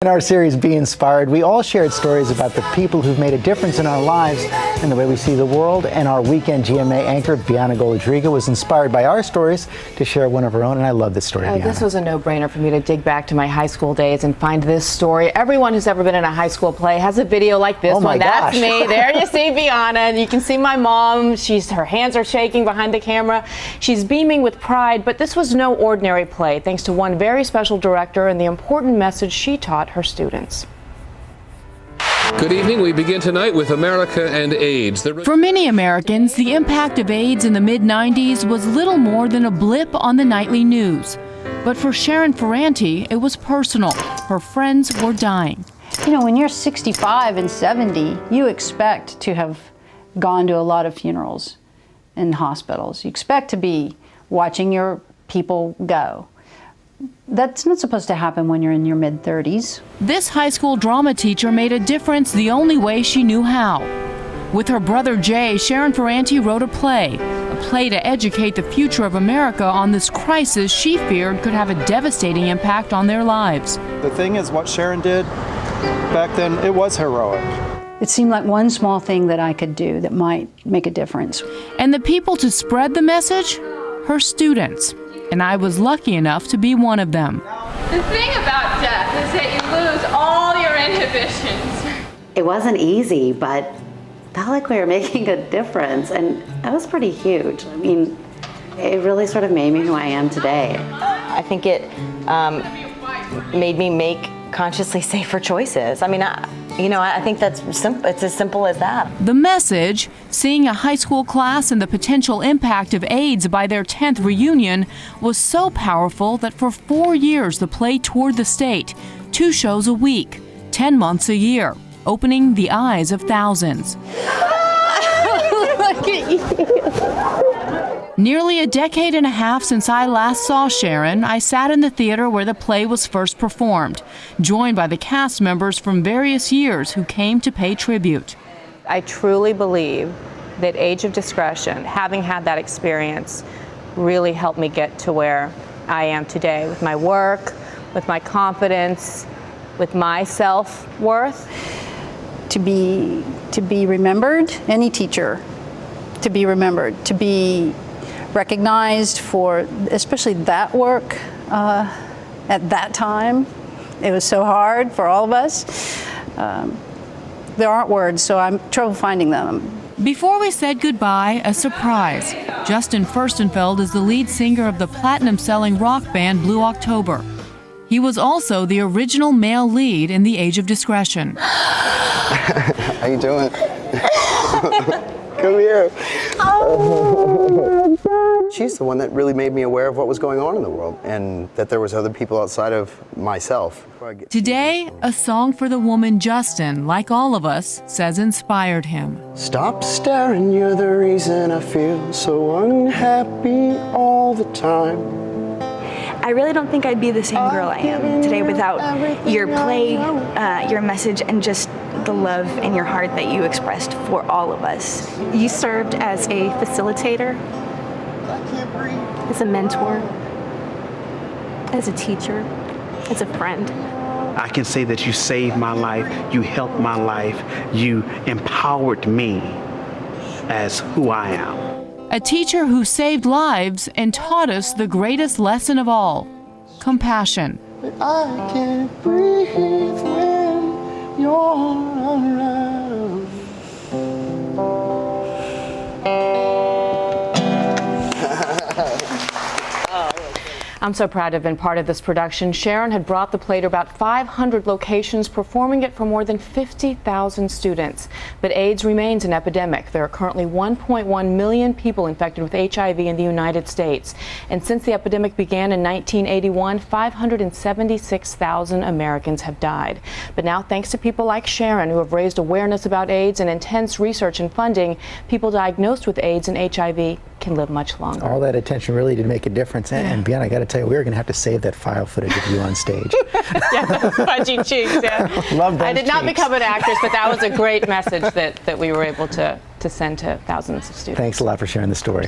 In our series, Be Inspired, we all shared stories about the people who've made a difference in our lives and the way we see the world. And our weekend GMA anchor, Bianna was inspired by our stories to share one of her own. And I love this story, Bianna. This was a no-brainer for me to dig back to my high school days and find this story. Everyone who's ever been in a high school play has a video like this one. That's me. There you see Bianna, and you can see my mom. Her hands are shaking behind the camera. She's beaming with pride, but this was no ordinary play, thanks to one very special director and the important message she taught her students. Good evening. We begin tonight with America and AIDS. For many Americans, the impact of AIDS in the mid-90s was little more than a blip on the nightly news. But for Sharon Ferranti, it was personal. Her friends were dying. You know, when you're 65 and 70, you expect to have gone to a lot of funerals in hospitals. You expect to be watching your people go. That's not supposed to happen when you're in your mid-30s. This high school drama teacher made a difference the only way she knew how. With her brother Jay, Sharon Ferranti wrote a play to educate the future of America on this crisis she feared could have a devastating impact on their lives. The thing is, what Sharon did back then, it was heroic. It seemed like one small thing that I could do that might make a difference. And the people to spread the message? Her students. And I was lucky enough to be one of them. The thing about death is that you lose all your inhibitions. It wasn't easy, but felt like we were making a difference, and that was pretty huge. I mean, it really sort of made me who I am today. I think it made me make consciously safer choices. I mean, I think that's simple. It's as simple as that. The message, seeing a high school class and the potential impact of AIDS by their 10th reunion, was so powerful that for 4 years the play toured the state, 2 shows a week, 10 months a year, opening the eyes of thousands. Look at you. Nearly a decade and a half since I last saw Sharon, I sat in the theater where the play was first performed, joined by the cast members from various years who came to pay tribute. I truly believe that Age of Discretion, having had that experience, really helped me get to where I am today with my work, with my confidence, with my self-worth. To be remembered, any teacher, to be remembered, to be recognized for especially that work at that time. It was so hard for all of us. There aren't words, so I'm trouble finding them. Before we said goodbye, a surprise. Justin Furstenfeld is the lead singer of the platinum-selling rock band Blue October. He was also the original male lead in The Age of Discretion. How you doing? Come here. She's the one that really made me aware of what was going on in the world and that there was other people outside of myself. Today, a song for the woman Justin, like all of us, says inspired him. Stop staring, you're the reason I feel so unhappy all the time. I really don't think I'd be the same girl I am today without your play, your message, and just the love in your heart that you expressed for all of us. You served as a facilitator, as a mentor, as a teacher, as a friend. I can say that you saved my life, you helped my life, you empowered me as who I am. A teacher who saved lives and taught us the greatest lesson of all, compassion. I can't breathe when you're around. I'm so proud to have been part of this production. Sharon had brought the play to about 500 locations, performing it for more than 50,000 students. But AIDS remains an epidemic. There are currently 1.1 million people infected with HIV in the United States. And since the epidemic began in 1981, 576,000 Americans have died. But now, thanks to people like Sharon, who have raised awareness about AIDS and intense research and funding, people diagnosed with AIDS and HIV can live much longer. All that attention really did make a difference. And Bianna, I got to tell you, we're going to have to save that file footage of you on stage. Yeah, those pudgy cheeks. Yeah. Love those I did not cheeks. become an actress, but that was a great message that we were able to send to thousands of students. Thanks a lot for sharing the story.